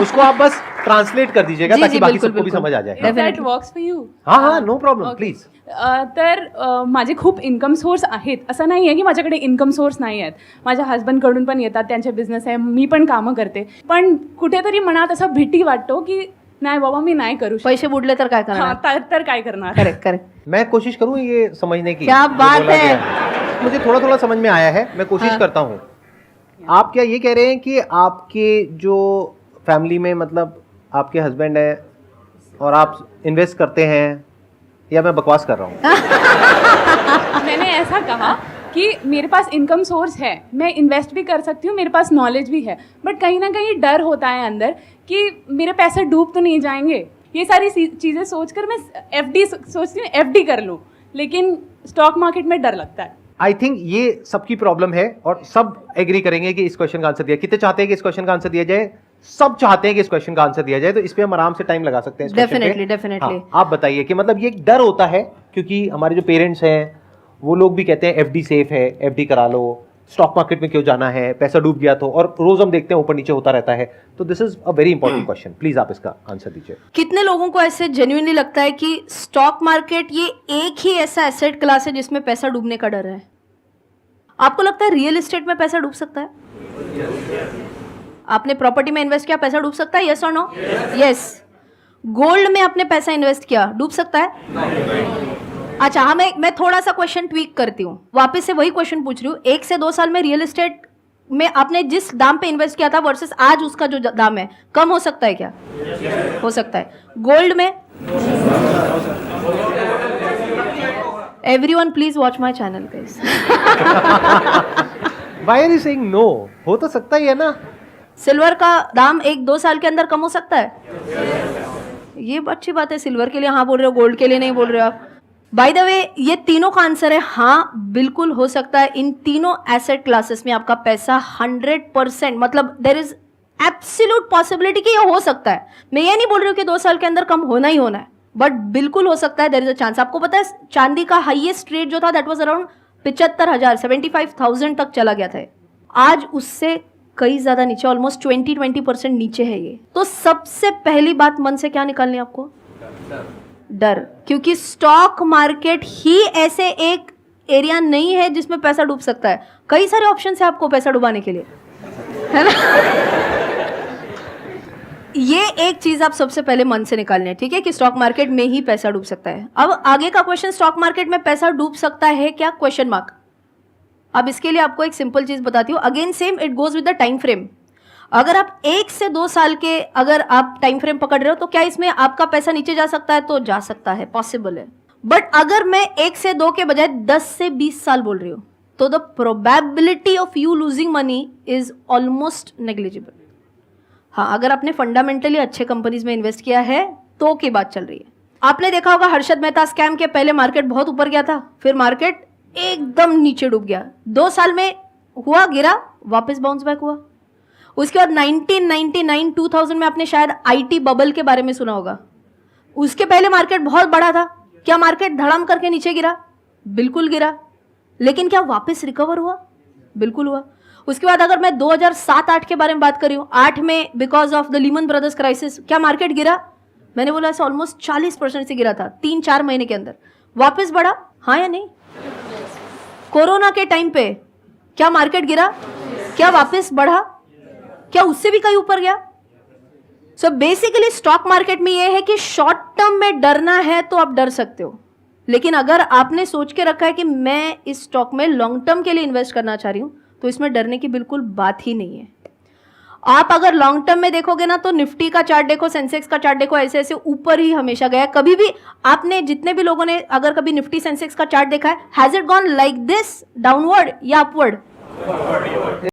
उसको आप बस ट्रान्सलेट कर दीजिएगा जी, ताकि जी, बाकी बिल्कुल, सबको भी बिल्कुल. समझ आ जाए. Definitely. That works for you. हाँ नो प्रॉब्लेम प्लीज. तर माझे खूप इन्कम सोर्स आहेत. असं नाही आहे की माझ्याकडे इन्कम सोर्स नाही आहेत. माझ्या हस्बंडकडून पण येतात, त्यांचे बिझनेस आहे, मी पण कामं करते. पण कुठेतरी मनात असा भीती वाटतो की नाही बाबा मी नाही करू शकत. पैसे बुडले तर काय करणार? तर काय करणार. Correct correct. मैं कोशिश करूँ ये समझने की. क्या जो बात बोला है. गया. मुझे थोड़ा थोड़ा समझ में आया है, मैं कोशिश हाँ. करता हूँ. आप क्या ये कह रहे हैं कि आपके जो फैमिली में मतलब आपके हस्बैंड है और आप इन्वेस्ट करते हैं, या मैं बकवास कर रहा हूँ? मैंने ऐसा कहा कि मेरे पास इनकम सोर्स है, मैं इन्वेस्ट भी कर सकती हूँ, मेरे पास नॉलेज भी है, बट कहीं ना कहीं डर होता है अंदर कि मेरे पैसे डूब तो नहीं जाएंगे. ये सारी चीज़ें सोचकर मैं एफडी सोचती हूँ, एफडी कर लूँ, लेकिन स्टॉक मार्केट में डर लगता है. आई थिंक ये सबकी प्रॉब्लम है और सब एग्री करेंगे कि इस क्वेश्चन का आंसर दिया. कितने चाहते हैं कि इस क्वेश्चन का आंसर दिया जाए? सब चाहते हैं कि इस क्वेश्चन का आंसर दिया जाए, तो इस पे हम आराम से टाइम लगा सकते हैं. Definitely, definitely. आप बताइए कि मतलब ये एक डर होता है क्योंकि हमारे जो पेरेंट्स हैं वो लोग भी कहते हैं एफडी सेफ है, एफडी करा लो, स्टॉक मार्केट में क्यों जाना है, पैसा डूब गया तो, और रोज हम देखते हैं ऊपर नीचे होता रहता है. तो this is a very important question. Please आप इसका आंसर दीजिए. कितने लोगों को ऐसे जेन्युइनली लगता है कि स्टॉक मार्केट ये एक ही ऐसा एसेट क्लास है जिसमें पैसा डूबने का डर है? आपको लगता है रियल एस्टेट में पैसा डूब सकता है? आपने प्रॉपर्टी में इन्वेस्ट किया, पैसा डूब सकता है? यस और नो? यस. गोल्ड में आपने पैसा इन्वेस्ट किया, डूब सकता है? अच्छा, हाँ, मैं थोड़ा सा क्वेश्चन ट्वीक करती हूँ, वापस से वही क्वेश्चन पूछ रही हूँ. 1 से 2 साल में रियल एस्टेट में आपने जिस दाम पे इन्वेस्ट किया था वर्सेस आज उसका जो दाम है, कम हो सकता है क्या? हो सकता है. गोल्ड में? Everyone please watch my channel guys. Why are you saying no? हो तो सकता ही है ना. सिल्वर का दाम 1-2 साल के अंदर कम हो सकता है? ये अच्छी बात है. सिल्वर के लिए हाँ बोल रहे हो, गोल्ड के लिए नहीं बोल रहे हो आप. बाय द वे, ये तीनों का आंसर है हाँ, बिल्कुल हो सकता है. इन तीनों एसेट क्लासेस में आपका पैसा 100%, मतलब देयर इज एब्सोल्यूट पॉसिबिलिटी कि ये हो सकता है. मैं ये नहीं बोल रही हूँ कि 2 साल के अंदर कम होना ही होना है, बट बिल्कुल हो सकता है. There is a chance. आपको पता है चांदी का हाईएस्ट रेट जो था दैट वाज अराउंड 75,000, 75,000 तक चला गया था. आज उससे कई ज्यादा नीचे, ऑलमोस्ट 20% नीचे है ये. तो सबसे पहली बात मन से क्या निकालनी है आपको? डर. क्योंकि स्टॉक मार्केट ही ऐसे एक एरिया नहीं है जिसमें पैसा डूब सकता है. कई सारे ऑप्शन है आपको पैसा डुबाने के लिए, है ना? ये एक चीज आप सबसे पहले मन से निकालनी है, ठीक है, कि स्टॉक मार्केट में ही पैसा डूब सकता है. अब आगे का क्वेश्चन, स्टॉक मार्केट में पैसा डूब सकता है क्या? Question mark. अब इसके लिए आपको एक सिंपल चीज बताती हूँ. Again same, it goes with the time frame. अगर आप 1 से 2 साल के अगर आप टाइम फ्रेम पकड़ रहे हो तो क्या इसमें आपका पैसा नीचे जा सकता है? तो जा सकता है, पॉसिबल है. बट अगर मैं 1 से 2 के बजाय 10 से 20 साल बोल रही हूँ तो the probability of you losing money is almost negligible. हाँ, अगर आपने फंडामेंटली अच्छे कंपनीज में इन्वेस्ट किया है तो की बात चल रही है. आपने देखा होगा हर्षद मेहता स्कैम के पहले मार्केट बहुत ऊपर गया था, फिर मार्केट एकदम नीचे डूब गया. 2 साल में हुआ, गिरा, वापस बाउंस बैक हुआ. उसके बाद 1999 2000 में आपने शायद आईटी बबल के बारे में सुना होगा. उसके पहले मार्केट बहुत बड़ा था. क्या मार्केट धड़ाम करके नीचे गिरा? बिल्कुल गिरा. लेकिन क्या वापस रिकवर हुआ? बिल्कुल हुआ. उसके बाद अगर मैं 2007-8 के बारे में बात कर रही हूँ, 8 में because of the Lehman brothers crisis, क्या मार्केट गिरा? मैंने बोला ऐसा ऑलमोस्ट 40% से गिरा था 3-4 महीने के अंदर. वापस बढ़ा? हाँ या नहीं? कोरोना के टाइम पे क्या मार्केट गिरा? क्या वापस बढ़ा? क्या उससे भी कहीं ऊपर गया? सो बेसिकली स्टॉक मार्केट में यह है कि शॉर्ट टर्म में डरना है तो आप डर सकते हो, लेकिन अगर आपने सोच के रखा है कि मैं इस स्टॉक में लॉन्ग टर्म के लिए इन्वेस्ट करना चाह रही हूं तो इसमें डरने की बिल्कुल बात ही नहीं है. आप अगर लॉन्ग टर्म में देखोगे ना तो निफ्टी का चार्ट देखो, सेंसेक्स का चार्ट देखो, ऐसे ऐसे ऊपर ही हमेशा गया. कभी भी आपने, जितने भी लोगों ने अगर कभी निफ्टी सेंसेक्स का चार्ट देखा है, has it gone like this downward या अपवर्ड?